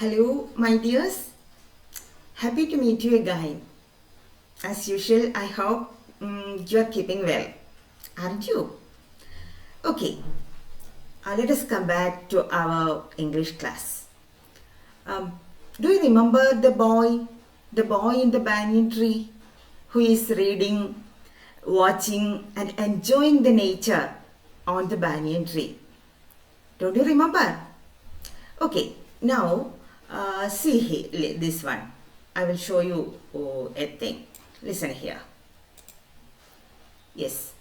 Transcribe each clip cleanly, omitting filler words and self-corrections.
Hello, my dears. Happy to meet you again. As usual, I hope you are keeping well, aren't you? Okay, let us come back to our English class. Do you remember the boy in the banyan tree who is reading, watching, and enjoying the nature on the banyan tree? Don't you remember? Okay, now see here, this one. I will show you a thing. Listen here. Yes.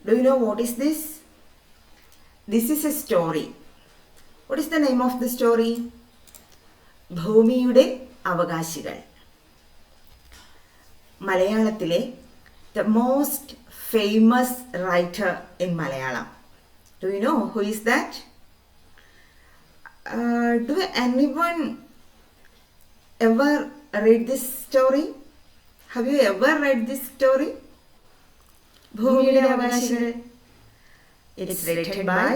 Do you know what is this? This is a story. What is the name of the story? ഭൂമിയുടെ അവകാശികൾ. മലയാളത്തിലെ the most famous writer in Malayalam. Do you know who is that? Do anyone ever read this story? Have you ever read this story? ഭൂമിയുടെ അവകാശികൾ. It's written by,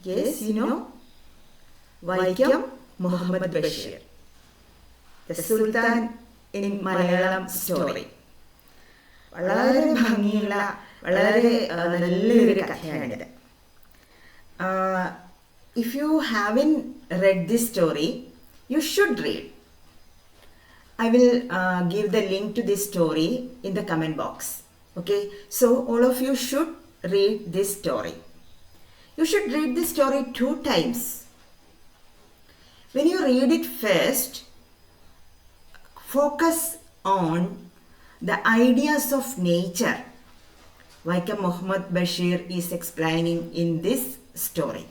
yes, you know, Vaikam Muhammad Bashir, the Sultan in Malayalam story. വളരെ ഭംഗിയുള്ള വളരെ നല്ലൊരു കഥയാണിത്. If you haven't read this story, you should read. I will give the link to this story in the comment box. Okay, so all of you should read this story. You should read this story 2 times. When you read it first, focus on the ideas of nature. Vaikam Muhammad Bashir is explaining in this story.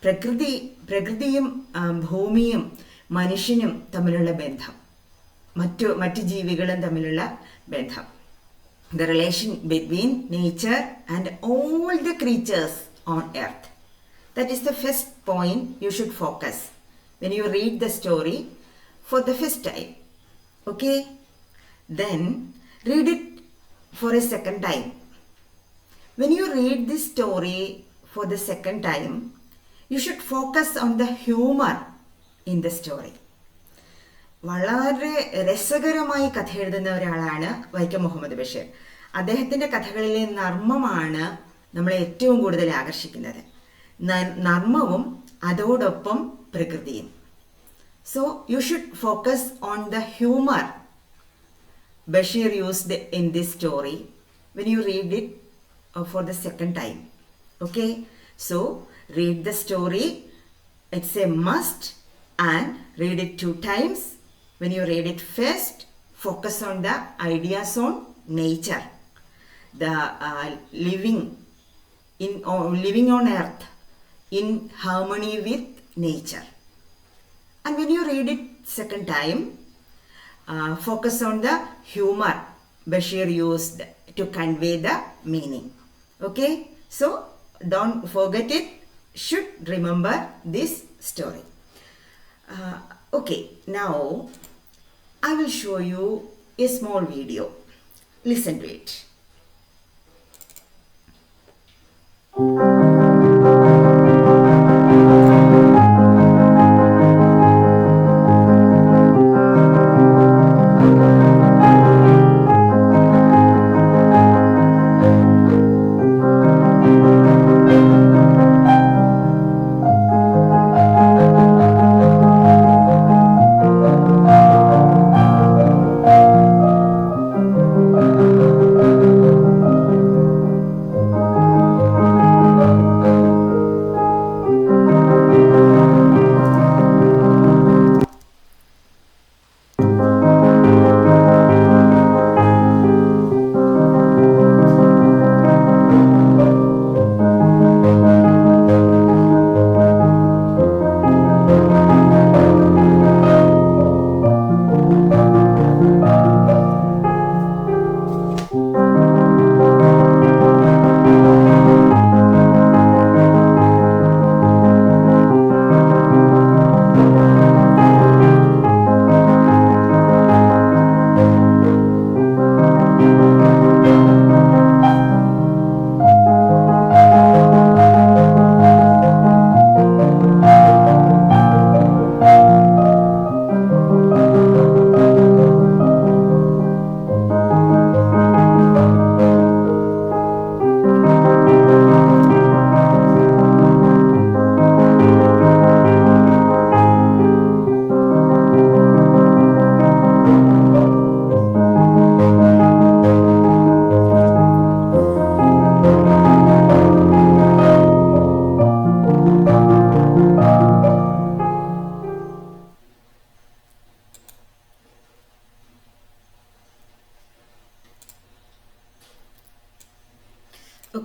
പ്രകൃതിയും ഭൂമിയും മനുഷ്യനും തമ്മിലുള്ള ബന്ധം, മറ്റ് ജീവികളും തമ്മിലുള്ള ബന്ധം, the relation between nature and all the creatures on earth. That is the first point you should focus when you read the story for the first time. Okay? Then read it for a second time. When you read this story for the second time, you should focus on the humor in the story. വളരെ രസകരമായി കഥ എഴുതുന്ന ഒരാളാണ് വൈക്കം മുഹമ്മദ് ബഷീർ. അദ്ദേഹത്തിൻ്റെ കഥകളിലെ നർമ്മമാണ് നമ്മളെ ഏറ്റവും കൂടുതൽ ആകർഷിക്കുന്നത്. നർമ്മവും അതോടൊപ്പം പ്രകൃതിയും. So you should focus on the humor Bashir used in this story when you read it for the second time. Okay, so read the story. It's a must, and read it 2 times. When you read it first, focus on the ideas on nature, the living on earth in harmony with nature. And when you read it second time, focus on the humor Bashir used to convey the meaning. Okay, so don't forget it. Should remember this story. Okay, now I will show you a small video. Listen to it.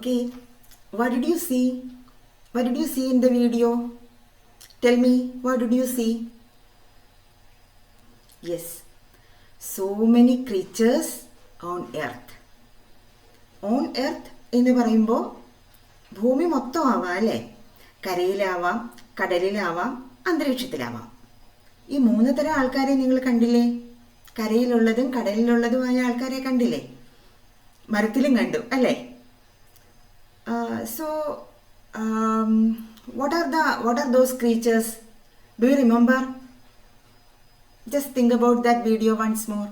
Okay, what did you see? What did you see in the video? Tell me, what did you see? Yes, so many creatures on earth. On earth എന്ന് പറയുമ്പോൾ ഭൂമി മൊത്തം ആവാം അല്ലേ? കരയിലാവാം, കടലിലാവാം, അന്തരീക്ഷത്തിലാവാം. ഈ 3 തരം ആൾക്കാരെ നിങ്ങൾ കണ്ടില്ലേ? കരയിലുള്ളതും കടലിലുള്ളതുമായ ആൾക്കാരെ കണ്ടില്ലേ? മരത്തിലും കണ്ടു അല്ലേ? So what are those creatures? Do you remember? Just think about that video once more.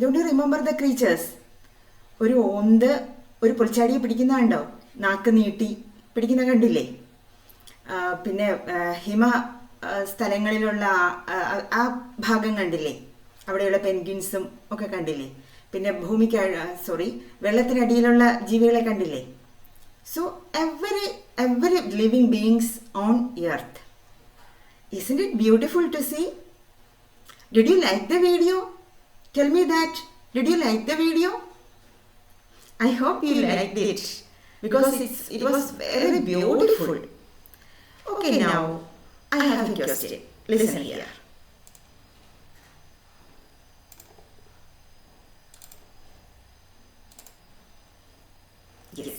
Don't you remember the creatures? ഒരു ഓന്ത് ഒരു പുൽച്ചാടിയെ പിടിക്കുന്നതുണ്ടോ? നാക്ക് നീട്ടി പിടിക്കുന്ന കണ്ടില്ലേ? പിന്നെ ഹിമ സ്ഥലങ്ങളിലുള്ള ആ ഭാഗം കണ്ടില്ലേ? അവിടെയുള്ള പെൻഗ്വിൻസും ഒക്കെ കണ്ടില്ലേ? പിന്നെ വെള്ളത്തിനടിയിലുള്ള ജീവികളെ കണ്ടില്ലേ? So every living beings on earth. Isn't it beautiful to see? Did you like the video? Tell me that. Did you like the video? I hope you liked it because it was very beautiful. Okay, now I have a question. Listen here. Yes,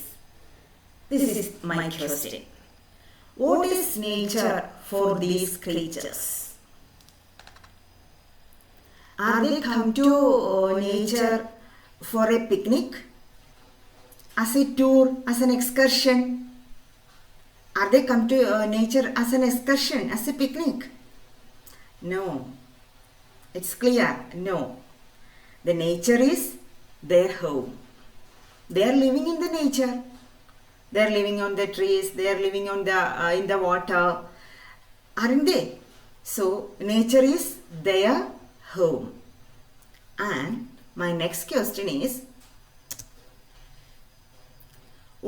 this is my question. What is nature for these creatures? Are they come to nature for a picnic? As a tour, as an excursion? Are they come to nature as an excursion, as a picnic? No. It's clear, no. The nature is their home. They are living in the nature. They are living on the trees. They are living on in the water. Aren't they? So, nature is their home. And my next question is,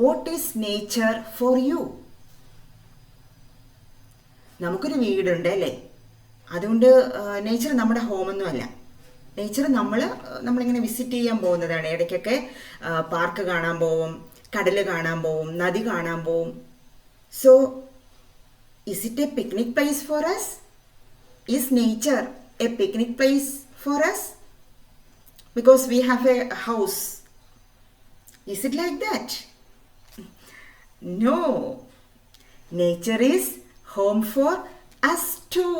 what is nature for you? നമുക്കൊരു വീടുണ്ട് അല്ലേ? അതുകൊണ്ട് nature നമ്മുടെ ഹോമൊന്നും അല്ല. Nature നമ്മളിങ്ങനെ visit ചെയ്യാൻ പോകുന്നതാണ്. ഇടയ്ക്കൊക്കെ പാർക്ക് കാണാൻ പോവും, കടൽ കാണാൻ പോവും, നദി കാണാൻ പോവും. So is it a picnic place for us? Is nature a picnic place for us? Because we have a house. Is it like that? No. Nature is home for us too.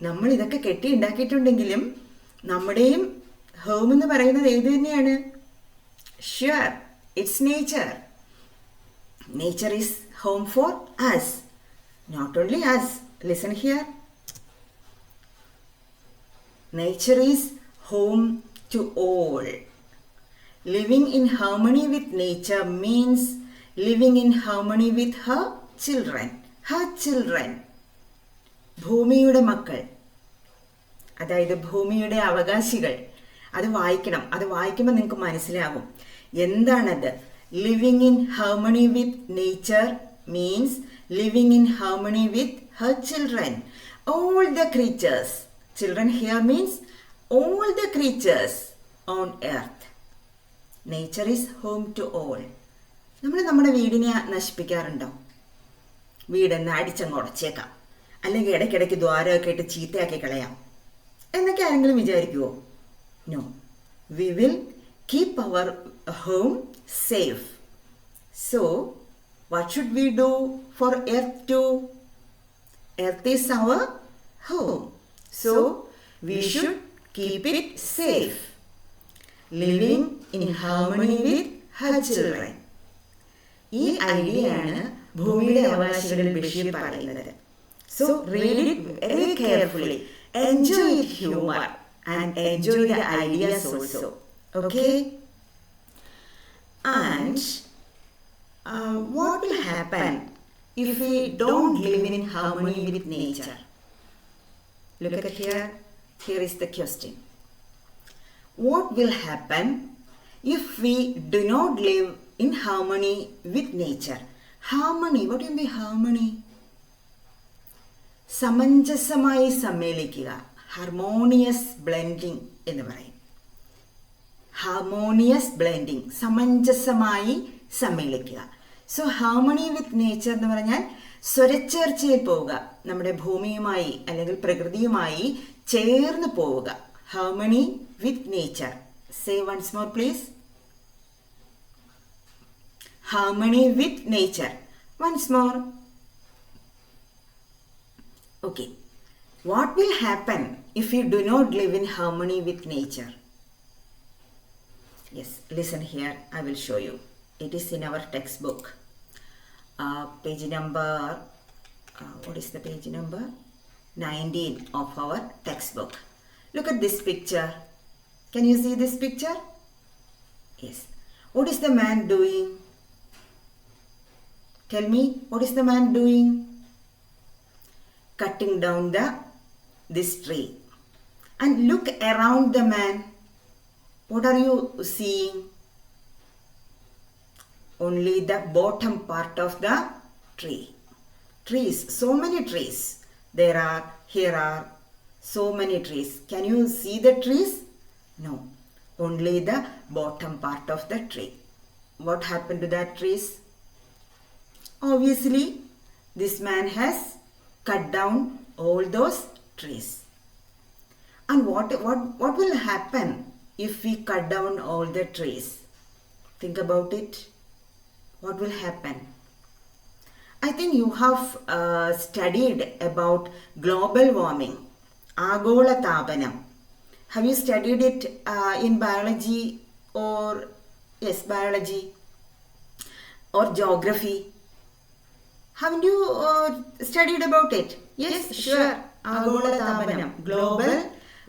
നമ്മൾ ഇതൊക്കെ കെട്ടി ഉണ്ടാക്കിയിട്ടുണ്ടെങ്കിലും നമ്മുടെയും home എന്ന് പറയുന്നത് ഏത് തന്നെയാണ്? Sure, it's nature. Nature is home for us. Not only us. Listen here. Nature is home to all. Living in harmony with nature means living in harmony with her children. Her children. ഭൂമിയുടെ മക്കൾ, അതായത് ഭൂമിയുടെ അവകാശികൾ. അത് വായിക്കണം. അത് വായിക്കുമ്പോൾ നിങ്ങൾക്ക് മനസ്സിലാവും എന്താണത്. Living in harmony with nature means living in harmony with her children. All the creatures. Children here means all the creatures on earth. Nature is home to all. നമ്മൾ നമ്മുടെ വീടിനെ നശിപ്പിക്കാറുണ്ടോ? വീടെന്ന് അടിച്ചങ്ങ് ഉടച്ചേക്കാം, അല്ലെങ്കിൽ ഇടയ്ക്കിടയ്ക്ക് ദ്വാരമൊക്കെ ഇട്ട് ചീത്തയാക്കി കളയാം എന്നൊക്കെ ആരെങ്കിലും വിചാരിക്കുമോ? No. We will keep our home safe. So what should we do for earth too? Earth is our home. So we should keep it safe. Living in harmony with her children. ഈ ഐഡിയയാണ് ഭൂമിയുടെ അവകാശികളിൽ ബഷീർ പറയുന്നത്. So read it very carefully. Enjoy its humor and enjoy the ideas also. Okay? And what will happen if we don't live in harmony with nature? Look at here. Here is the question. What will happen if we do not live in harmony with nature? Harmony. What do you mean harmony? സമഞ്ജസമായി സമ്മേളിക്കുക, harmonious blending എന്ന് പറയും. Harmonious blending, സമഞ്ജസമായി സമ്മേളിക്കുക. So harmony with nature എന്ന് പറഞ്ഞാൽ സ്വരച്ചേർച്ചയിൽ പോവുക, നമ്മുടെ ഭൂമിയുമായി അല്ലെങ്കിൽ പ്രകൃതിയുമായി ചേർന്ന് പോവുക. Harmony with nature. Say once more please. Harmony with nature. Once more. Okay. What will happen if you do not live in harmony with nature? Yes, listen here. I will show you. It is in our textbook. Page number, what is the page number? 19 of our textbook. Look at this picture. Can you see this picture? Yes. What is the man doing? Tell me, what is the man doing? Cutting down this tree. And look around the man. What are you seeing? Only the bottom part of the tree. Trees, so many trees. Here are so many trees. Can you see the trees? No. Only the bottom part of the tree. What happened to that trees? Obviously, this man has cut down all those trees. And what will happen if we cut down all the trees? Think about it. What will happen? I think you have studied about global warming, Agola Tapanam. Have you studied it in biology or, yes, biology or geography? Haven't you studied about it? Yes, sure. Agola Tapanam, global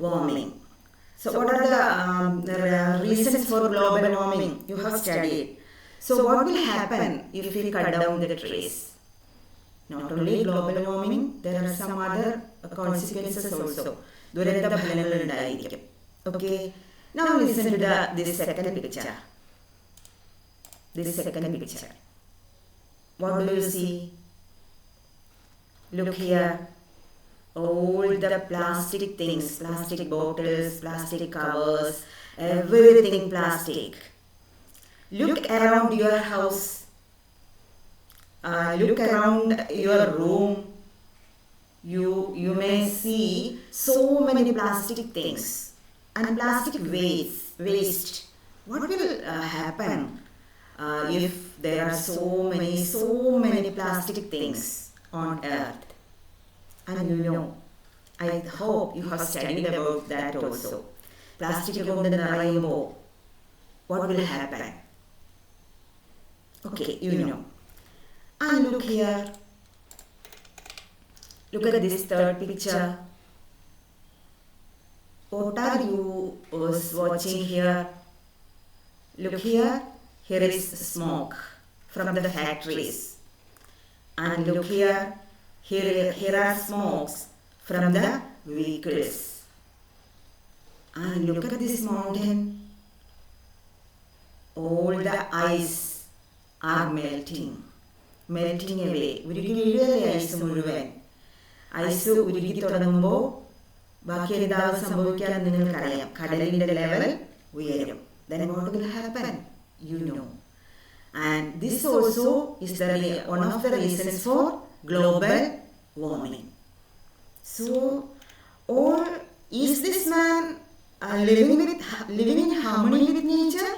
warming. So what are the reasons for global warming? You have studied. So what will happen if we cut down the trees? Not only global warming, there are some other consequences also. Duranta phalangal undayirikkum. Okay. Now listen to this second picture. This second picture. What do you see? Look here. All the plastic things, plastic bottles, plastic covers, everything plastic. Look around your house. Look around your room. You may see so many plastic things and plastic waste. What will happen if there are so many plastic things on earth? And you know, I hope you have studied about that also. Plastic kondu narayumbo, what will happen? Okay, you know. And look here. Look at this third picture. What are you watching here? Look here. Here is smoke from the factories. And look here. Here are smokes from the vehicles. And look at this mountain. All the ice are melting away. ഉരുകി വീഴുകയല്ലേ ice മുഴുവൻ. Ice ഉരുകി തുടങ്ങുമ്പോൾ ബാക്കി എന്താവും സംഭവിക്കാൻ നിങ്ങൾക്കറിയാം. കടലിന്റെ level ഉയരും. Then what will happen? You know. And this also is one of the reasons for global warming. So, is this man living in harmony with nature?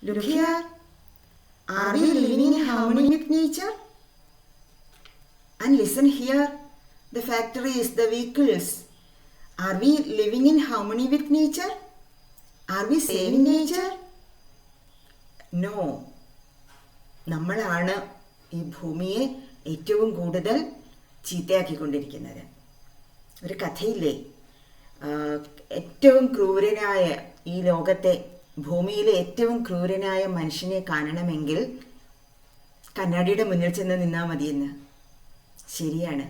Look here. Are we living in harmony with nature? And listen here. The factories, the vehicles. Are we living in harmony with nature? Are we saving nature? No. നമ്മളാണ് ഈ ഭൂമിയെ ഏറ്റവും കൂടുതൽ ചീത്തയാക്കിക്കൊണ്ടിരിക്കുന്നത്. ഒരു കഥയില്ലേ, ഏറ്റവും ക്രൂരനായ ഈ ലോകത്തെ, ഭൂമിയിലെ ഏറ്റവും ക്രൂരനായ മനുഷ്യനെ കാണണമെങ്കിൽ കണ്ണാടിയുടെ മുന്നിൽ ചെന്ന് നിന്നാൽ മതിയെന്ന്. ശരിയാണ്,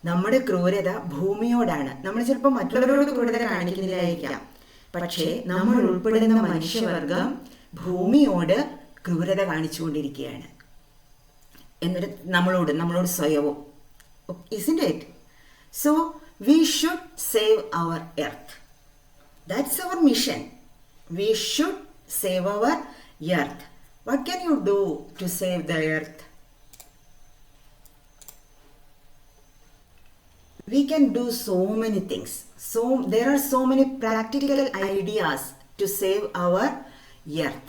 നമ്മുടെ ക്രൂരത ഭൂമിയോടാണ്. നമ്മൾ ചിലപ്പോൾ മറ്റുള്ളവരോട് ക്രൂരത കാണിക്കുന്നില്ലായിരിക്കാം, പക്ഷേ നമ്മൾ ഉൾപ്പെടുന്ന മനുഷ്യവർഗം ഭൂമിയോട് ക്രൂരത കാണിച്ചുകൊണ്ടിരിക്കുകയാണ്. എന്നിട്ട് നമ്മളോട് സ്വയവും. Isn't it? So we should save our earth. That's our mission. We should save our earth. What can you do to save the earth? We can do so many things. So there are so many practical ideas to save our earth.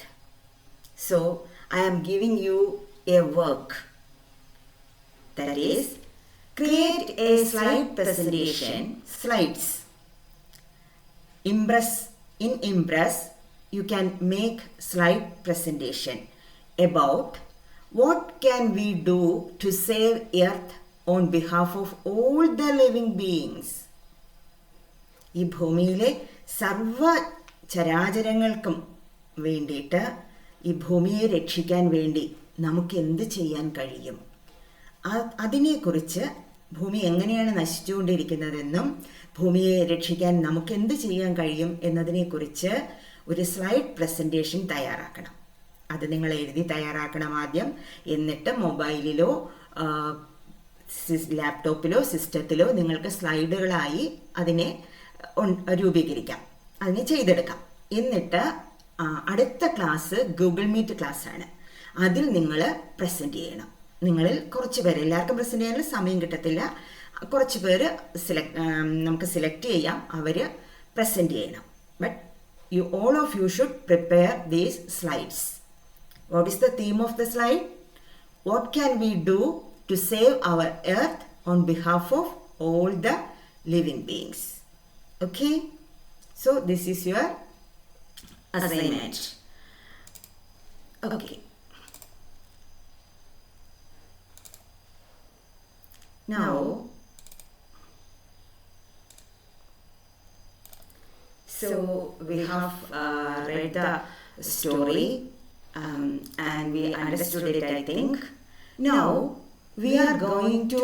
So I am giving you a work. That is, create a slide presentation, slides. Impress, in Impress, you can make slide presentation about what can we do to save earth on behalf of all the living beings. ഈ ഭൂമിയിലെ സർവ ചരാചരങ്ങൾക്കും വേണ്ടിയിട്ട് ഈ ഭൂമിയെ രക്ഷിക്കാൻ വേണ്ടി നമുക്ക് എന്ത് ചെയ്യാൻ കഴിയും, അതിനെക്കുറിച്ച് ഭൂമി എങ്ങനെയാണ് നശിച്ചുകൊണ്ടിരിക്കുന്നതെന്നും ഭൂമിയെ രക്ഷിക്കാൻ നമുക്ക് എന്ത് ചെയ്യാൻ കഴിയും എന്നതിനെക്കുറിച്ച് ഒരു സ്ലൈഡ് പ്രസൻറ്റേഷൻ തയ്യാറാക്കണം. അത് നിങ്ങൾ എഴുതി തയ്യാറാക്കണം ആദ്യം. എന്നിട്ട് മൊബൈലിലോ ലാപ്ടോപ്പിലോ സിസ്റ്റത്തിലോ നിങ്ങൾക്ക് സ്ലൈഡുകളായി അതിനെ രൂപീകരിക്കാം, അതിനെ ചെയ്തെടുക്കാം. എന്നിട്ട് അടുത്ത ക്ലാസ് ഗൂഗിൾ മീറ്റ് ക്ലാസ്സാണ്. അതിൽ നിങ്ങൾ പ്രസൻറ്റ് ചെയ്യണം. നിങ്ങളിൽ കുറച്ച് പേര്, എല്ലാവർക്കും പ്രസൻറ്റ് ചെയ്യാനുള്ള സമയം കിട്ടത്തില്ല, കുറച്ച് പേര് നമുക്ക് സെലക്ട് ചെയ്യാം, അവർ പ്രസൻറ്റ് ചെയ്യണം. But all of you should prepare these slides. What is the theme of the slide? What can we do to save our earth on behalf of all the living beings? Okay, so this is your assignment. Okay, now so we have read the story and we understood it, I think. Now we are going to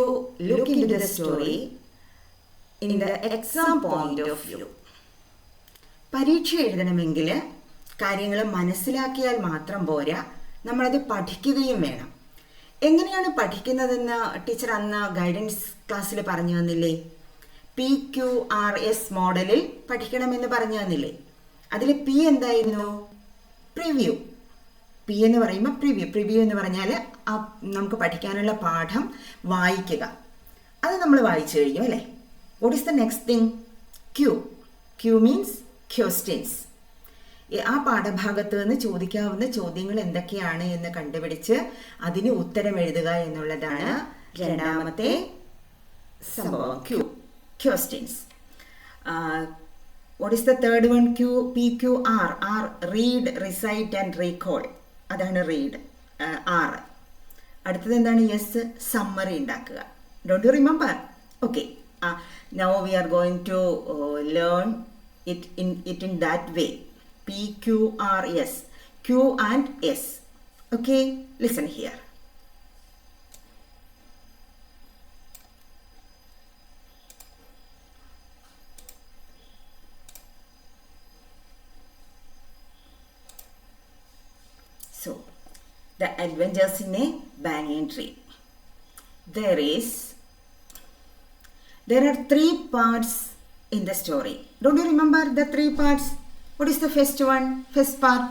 look into the story in the exam point of view. പരീക്ഷ എഴുതണമെങ്കിൽ കാര്യങ്ങൾ മനസ്സിലാക്കിയാൽ മാത്രം പോരാ, നമ്മളത് പഠിക്കുകയും വേണം. എങ്ങനെയാണ് പഠിക്കുന്നതെന്ന് ടീച്ചർ അന്ന് ഗൈഡൻസ് ക്ലാസ്സിൽ പറഞ്ഞു തന്നില്ലേ? PQRS മോഡലിൽ പഠിക്കണമെന്ന് പറഞ്ഞു തന്നില്ലേ? അതിൽ പി എന്തായിരുന്നു? പ്രിവ്യൂ. പി എന്ന് പറയുമ്പോൾ പ്രിവ്യൂ എന്ന് പറഞ്ഞാൽ നമുക്ക് പഠിക്കാനുള്ള പാഠം വായിക്കുക. അത് നമ്മൾ വായിച്ചു കഴിഞ്ഞു അല്ലേ? What is the next thing? Q means questions. ആ പാഠഭാഗത്ത് നിന്ന് ചോദിക്കാവുന്ന ചോദ്യങ്ങൾ എന്തൊക്കെയാണ് എന്ന് കണ്ടുപിടിച്ച് അതിന് ഉത്തരം എഴുതുക എന്നുള്ളതാണ് രണ്ടാമത്തെ സംഭവം, questions. What is the third one? PQR. R, read, recite and recall. അതാണ് read. R. അടുത്തത് എന്താണ്? യെസ്, സമ്മറി ഉണ്ടാക്കുക. Don't you remember? Okay. Now we are going to learn it in that way. PQRS. Q and S. Okay. Listen here. So, the adventures in a banyan tree. There are 3 parts in the story. Don't you remember the 3 parts? What is the first one? First part.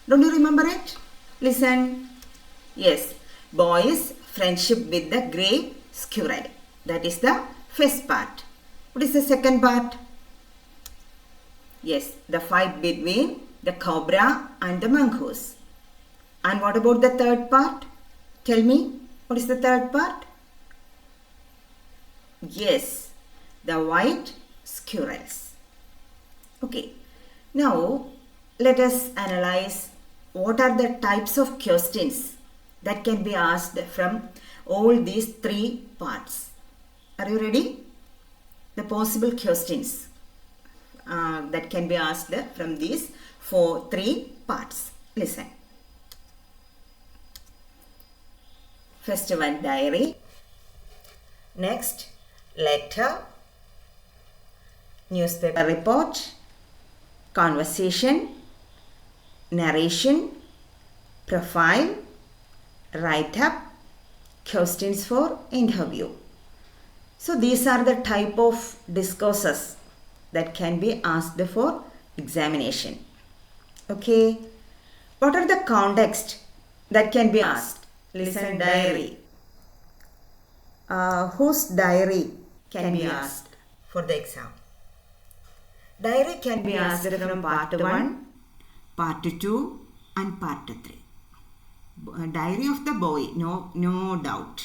Don't you remember it? Listen. Yes. Boy's friendship with the grey squirrel. That is the first part. What is the second part? Yes. The fight between the cobra and the mongoose. And what about the third part? Tell me, what is the third part? Yes, the white squirrels. Okay, now let us analyze what are the types of questions that can be asked from all these 3 parts. Are you ready? The possible questions that can be asked from these 3 parts. Listen. First one, diary. Next, letter, newspaper report, conversation, narration, profile, write-up, questions for interview. So these are the type of discourses that can be asked for examination. Okay. What are the context that can be asked? Listen, diary. Whose diary can be asked for the exam? Diary can be asked from part 1, part 2 and part 3. Diary of the boy, no doubt.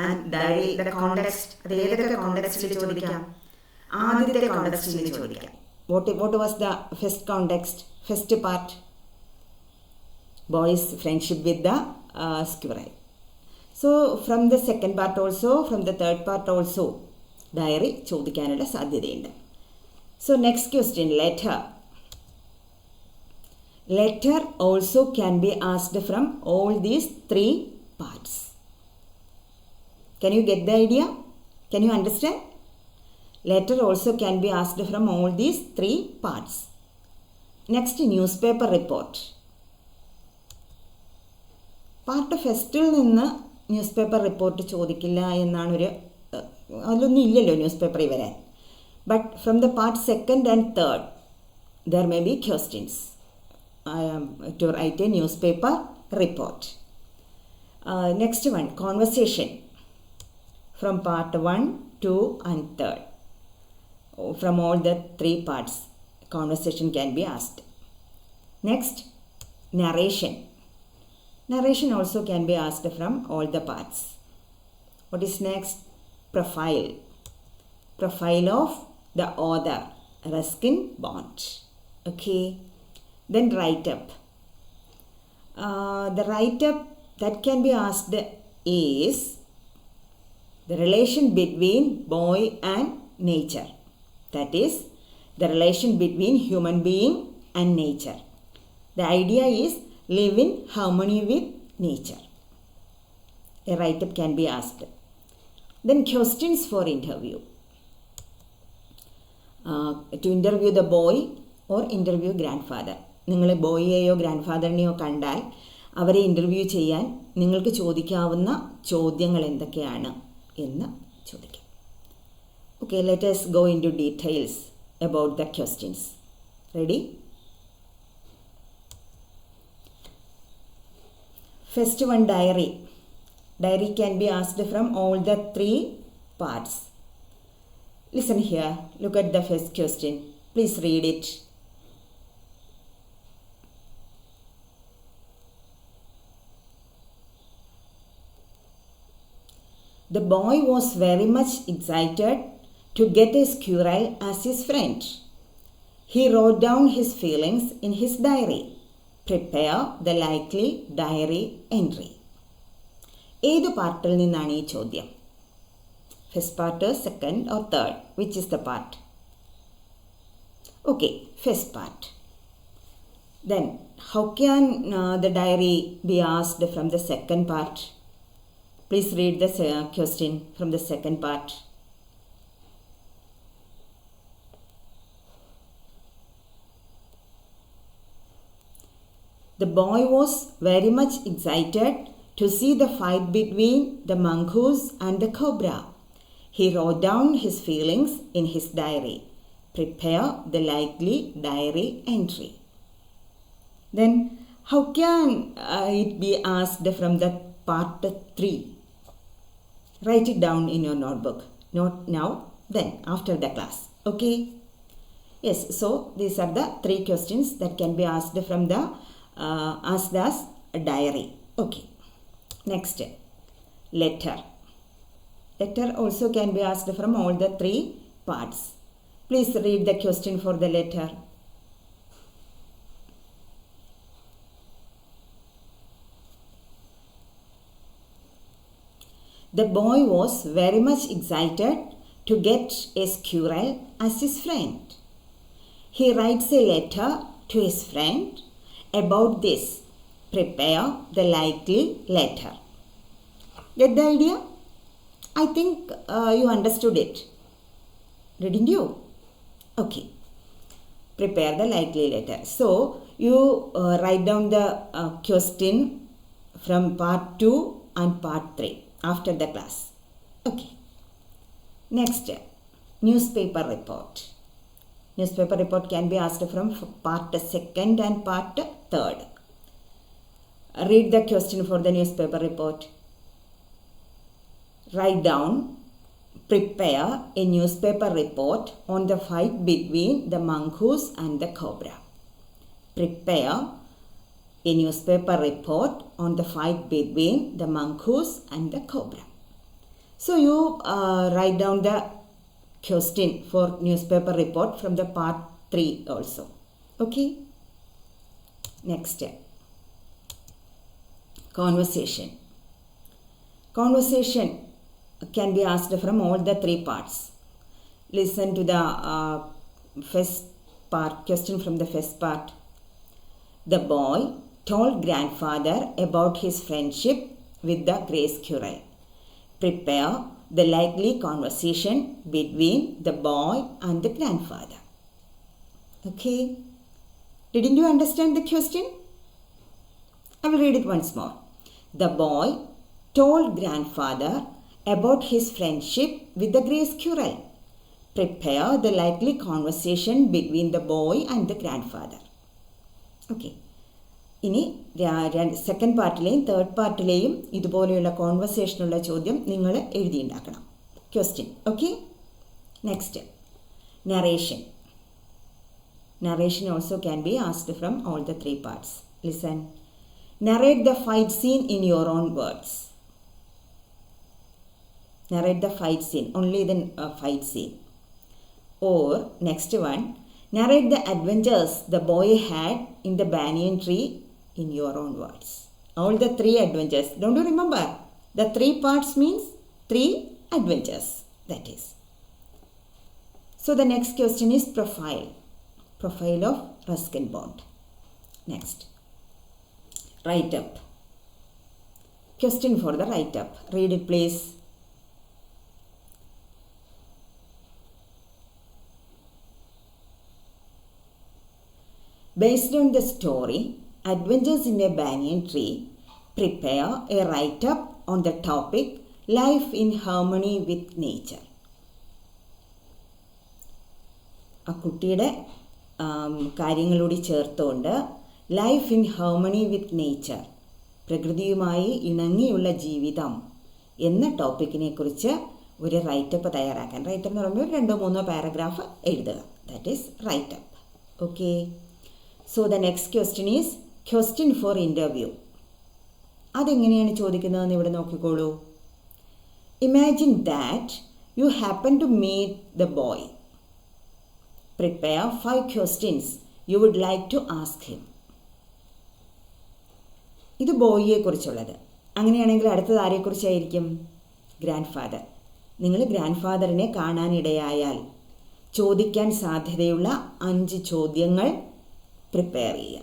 And diary, the context, ഏതൊക്കെ കോണ്ടെക്സ്റ്റിൽ ചോദിക്കാം? ആദ്യത്തെ കോണ്ടെക്സ്റ്റിൽ ചോദിക്കാം. What was the first context? First part, boy's friendship with the squirrel. So from the second part also, from the third part also, diary ചോദിക്കാനുള്ള സാധ്യതയുണ്ട്. So next question, letter. Letter also can be asked from all these 3 parts. Can you get the idea? Can you understand? Letter also can be asked from all these 3 parts. Next, newspaper report. Part ഫസ്റ്റിൽ നിന്ന് news paper report ചോദിക്കില്ല എന്നാണൊരു അതിലൊന്നും ഇല്ലല്ലോ news പേപ്പറിൽ വരാൻ. But from the part second and third there may be questions to write a newspaper report. Next one, conversation from part 1, 2 and 3rd. From all the 3 parts, conversation can be asked. Next, narration. Narration also can be asked from all the parts. What is next? Profile. Profile of the author, Ruskin Bond. Okay. Then write-up. The write-up that can be asked is the relation between boy and nature. That is, the relation between human being and nature. The idea is live in harmony with nature. A write-up can be asked. Then questions for interview. To interview the boy or interview grandfather. നിങ്ങൾ ബോയിയെയോ grand കണ്ടാൽ അവരെ interview ചെയ്യാൻ നിങ്ങൾക്ക് ചോദിക്കാവുന്ന ചോദ്യങ്ങൾ എന്തൊക്കെയാണ് എന്ന് ചോദിക്കാം. Okay, let us go into details about the questions. Ready? First one, diary. Diary can be asked from all the 3 parts. Listen here. Look at the first question. Please read it. The boy was very much excited to get a squirrel as his friend. He wrote down his feelings in his diary. Prepare the likely diary entry. ഏത് പാർട്ടിൽ നിന്നാണ് ഈ ചോദ്യം? First part, second or third? Which is the part? Okay, first part. Then how can the diary be asked from the second part? Please read the question from the second part. The boy was very much excited to see the fight between the mongoose and the cobra. He wrote down his feelings in his diary. Prepare the likely diary entry. Then how can it be asked from the part 3? Write it down in your notebook. Not now, then after the class. Okay? Yes, so these are the 3 questions that can be asked from the asked as a diary. Okay. Next, letter. Letter also can be asked from all the 3 parts. Please read the question for the letter. The boy was very much excited to get a squirrel as his friend. He writes a letter to his friend about this. Prepare the likely letter. Get the idea? I think you understood it. Didn't you? Okay. Prepare the likely letter. So, you write down the question from part 2 and part 3 after the class. Okay. Next, newspaper report. Newspaper report can be asked from part 2nd and part 3rd. Read the question for the newspaper report. Write down, prepare a newspaper report on the fight between the mongoose and the cobra. Prepare a newspaper report on the fight between the mongoose and the cobra. So you write down the question for newspaper report from the part 3 also. Okay. Next. Conversation. Conversation can be asked from all the 3 parts. Listen to the first part, question from the first part. The boy told grandfather about his friendship with the gray squirrel. Prepare the likely conversation between the boy and the grandfather. Okay. Didn't you understand the question? I will read it once more. The boy told grandfather about his friendship with the gray squirrel. Prepare the likely conversation between the boy and the grandfather. Okay. ഇനി second പാർട്ടിലെയും third പാർട്ടിലെയും ഇതുപോലെയുള്ള കോൺവെർസേഷനുള്ള ചോദ്യം നിങ്ങൾ എഴുതിയുണ്ടാക്കണം. Question. Okay. Next, narration. Narration also can be asked from all the 3 parts. Listen. Narrate the fight scene in your own words. Narrate the fight scene, only the fight scene. Or next one, narrate the adventures the boy had in the banyan tree in your own words. All the 3 adventures. Don't you remember? The 3 parts means 3 adventures. That is. So the next question is profile. Profile of Ruskin Bond. Next. Write-up. Question for the write-up. Read it please. Based on the story, Adventures in a Banyan Tree, prepare a write-up on the topic Life in Harmony with Nature. ആ കുട്ടിയുടെ കാര്യങ്ങളോട് ചേർത്തുകൊണ്ട് life in harmony with nature, പ്രകൃതിയുമായി ഇണങ്ങിയുള്ള ജീവിതം എന്ന ടോപ്പിക്കിനെ കുറിച്ച് ഒരു writeup തയ്യാറാക്കാൻ. റൈറ്റപ്പ് എന്ന് പറയുമ്പോൾ 2-3 പാരഗ്രാഫ് എഴുതുക. That is writeup. Okay. So the next question is question for interview. അതെങ്ങനെയാണ് ചോദിക്കുന്നതെന്ന് ഇവിടെ നോക്കിക്കോളൂ. Imagine that you happen to meet the boy. Prepare 5 questions you would like to ask him. ഇത് ബോയിയെ കുറിച്ചുള്ളത്. അങ്ങനെയാണെങ്കിൽ അടുത്തത് ആരെക്കുറിച്ചായിരിക്കും? Grandfather. നിങ്ങൾ ഗ്രാൻഡ് ഫാദറിനെ കാണാനിടയായാൽ ചോദിക്കാൻ സാധ്യതയുള്ള 5 ചോദ്യങ്ങൾ പ്രിപ്പയർ ചെയ്യുക.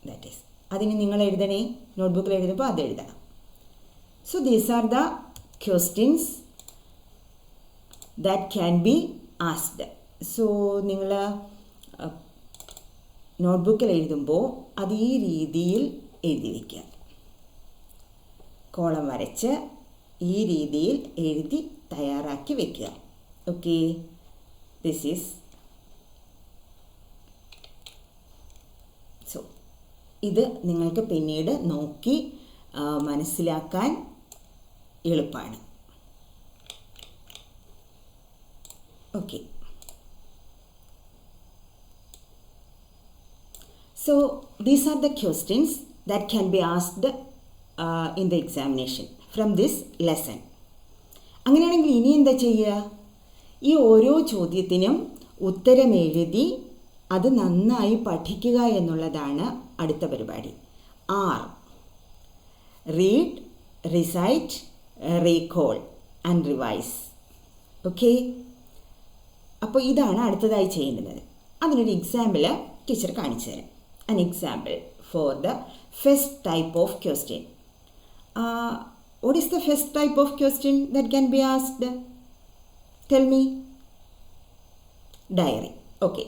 ദാറ്റ് ഈസ്, അതിന് നിങ്ങൾ എഴുതണേ, നോട്ട്ബുക്കിൽ എഴുതുമ്പോൾ അത് എഴുതണം. So these are the questions that can be asked. So നിങ്ങൾ നോട്ട്ബുക്കിൽ എഴുതുമ്പോൾ അത് ഈ രീതിയിൽ എഴുതി വയ്ക്കുക. കോളം വരച്ച് ഈ രീതിയിൽ എഴുതി തയ്യാറാക്കി വയ്ക്കുക. ഓക്കെ. ദിസ് ഈസ് സോ ഇത് നിങ്ങൾക്ക് പിന്നീട് നോക്കി മനസ്സിലാക്കാൻ എളുപ്പമാണ്. Okay. So these are the questions that can be asked in the examination from this lesson. അങ്ങനെയാണെങ്കിൽ ഇനി എന്താ ചെയ്യുക? ഈ ഓരോ ചോദ്യത്തിനും ഉത്തരം എഴുതി അത് നന്നായി പഠിക്കുക എന്നുള്ളതാണ് അടുത്ത പരിപാടി. Read, recite, recall and revise. Okay. അപ്പോൾ ഇതാണ് അടുത്തതായി ചെയ്യേണ്ടത്. അതിനൊരു എക്സാമ്പിൾ ടീച്ചർ കാണിച്ചു തരാം. An example for the first type of question. What is the first type of question that can be asked? Tell me. Diary. Okay.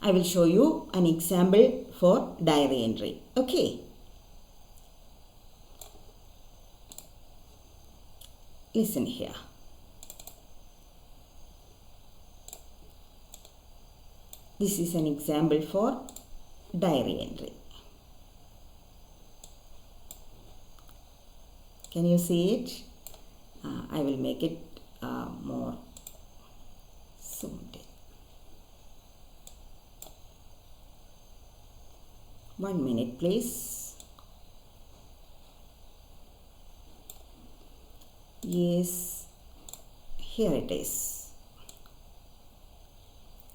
I will show you an example for diary entry. Okay. Listen here. This is an example for diary entry. Can you see it? I will make it more zoomed in. 1 minute, please. Yes, here it is.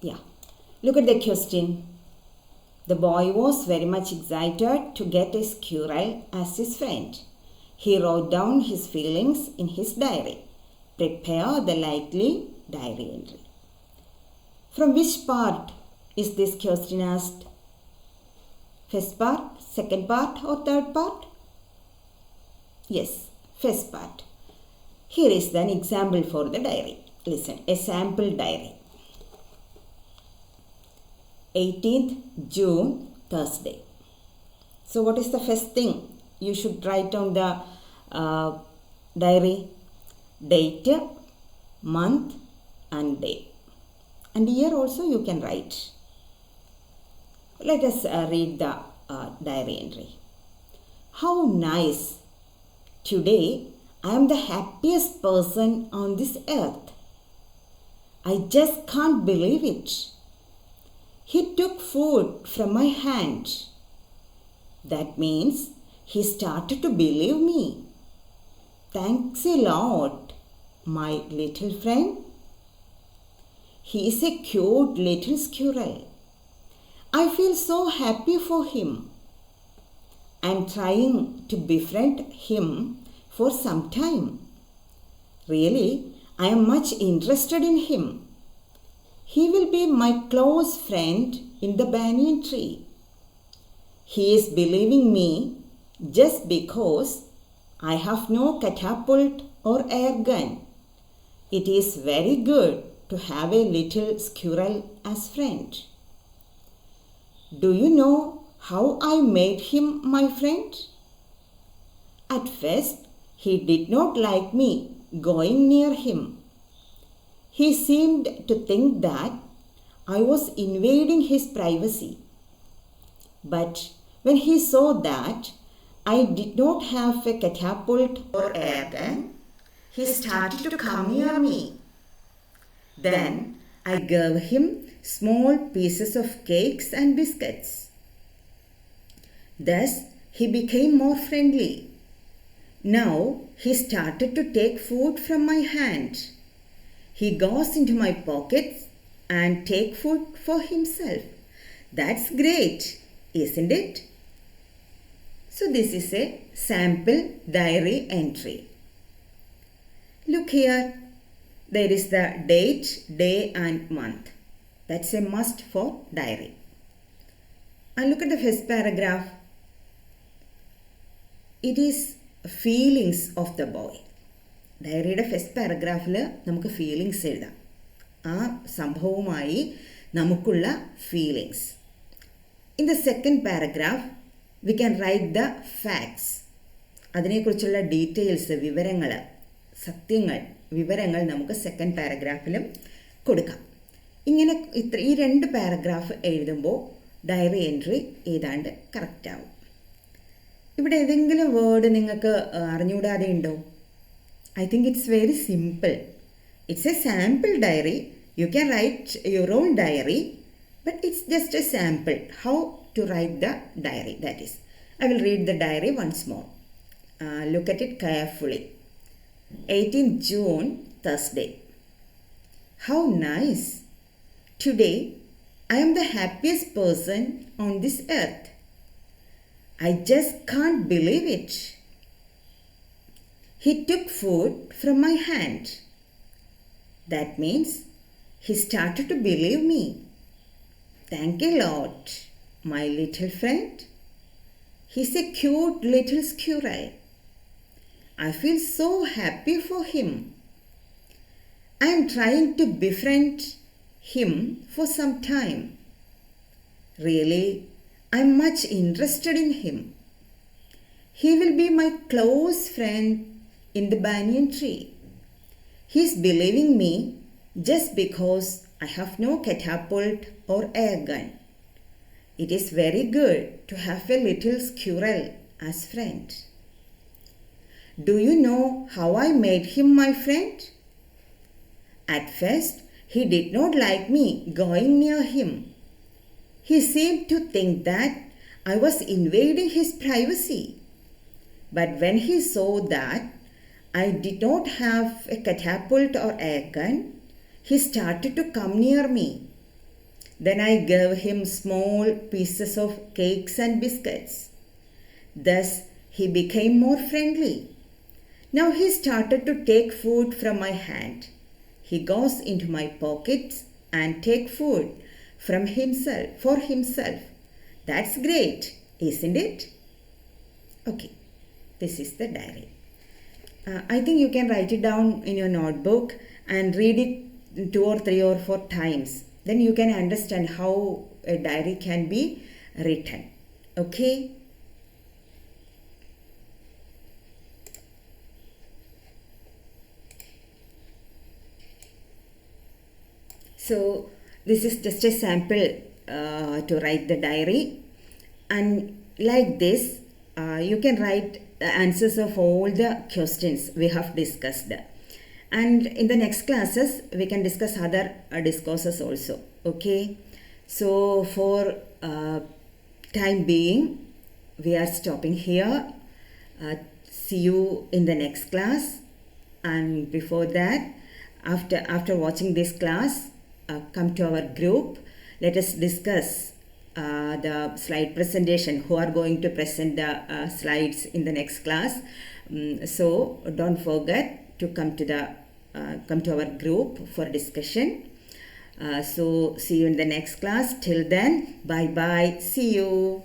Yeah, look at the question. The boy was very much excited to get a squirrel as his friend. He wrote down his feelings in his diary. Prepare the likely diary entry. From which part is this question asked? First part, second part, or third part? Yes, first part. Here is an example for the diary. Listen, a sample diary. 18th June, Thursday. So what is the first thing? You should write down the diary. Date, month and day. And year also you can write. Let us read the diary entry. How nice! Today I am the happiest person on this earth. I just can't believe it. He took food from my hand. That means he started to believe me. Thanks a lot, my little friend. He is a cute little squirrel. I feel so happy for him. I am trying to befriend him for some time. Really, I am much interested in him. He will be my close friend in the banyan tree. He is believing me just because I have no catapult or air gun. It is very good to have a little squirrel as friend. Do you know how I made him my friend? At first, he did not like me going near him. He seemed to think that I was invading his privacy. But when he saw that I did not have a catapult or air gun, he started to come near me. Then I gave him small pieces of cakes and biscuits. Thus he became more friendly. Now he started to take food from my hand. He goes into my pockets and take food for himself. That's great, isn't it? So this is a sample diary entry. Look here. There is the date, day and month. That's a must for diary. And look at the first paragraph. It is feelings of the boy. ഡയറിയുടെ first പാരഗ്രാഫിൽ നമുക്ക് feelings എഴുതാം. ആ സംഭവവുമായി നമുക്കുള്ള feelings. In the second paragraph we can write the facts. അതിനെക്കുറിച്ചുള്ള details, വിവരങ്ങൾ, സത്യങ്ങൾ, വിവരങ്ങൾ നമുക്ക് സെക്കൻഡ് പാരഗ്രാഫിലും കൊടുക്കാം. ഇങ്ങനെ ഈ രണ്ട് പാരഗ്രാഫ് എഴുതുമ്പോൾ ഡയറി എൻട്രി ഏതാണ്ട് കറക്റ്റാവും. ഇവിടെ ഏതെങ്കിലും വേർഡ് നിങ്ങൾക്ക് അറിഞ്ഞുകൂടാതെ ഉണ്ടോ? I think it's very simple. It's a sample diary. You can write your own diary, but it's just a sample. How to write the diary, that is. I will read the diary once more. Look at it carefully. 18th June, Thursday. How nice. Today, I am the happiest person on this earth. I just can't believe it. He took food from my hand. That means he started to believe me. Thank a lot, my little friend. He's a cute little squirrel. I feel so happy for him. I am trying to befriend him for some time. Really, I am much interested in him. He will be my close friend in the banyan tree. He is believing me just because I have no catapult or air gun. It is very good to have a little squirrel as friend. Do you know how I made him my friend? At first, he did not like me going near him. He seemed to think that I was invading his privacy. But when he saw that I did not have a catapult or air gun, he started to come near me. Then I gave him small pieces of cakes and biscuits. Thus, he became more friendly. Now he started to take food from my hand. He goes into my pockets and take food from himself for himself. That's great, isn't it? Okay, this is the diary. I think you can write it down in your notebook and read it 2 or 3 or 4 times. Then you can understand how a diary can be written. Okay? So this is just a sample to write the diary, and like this you can write the answers of all the questions we have discussed, and in the next classes we can discuss other discourses also. Okay, so for time being we are stopping here. See you in the next class, and before that, after watching this class, come to our group. Let us discuss the slide presentation, who are going to present the slides in the next class. So don't forget to come to our group for discussion. So see you in the next class. Till then, bye bye. See you.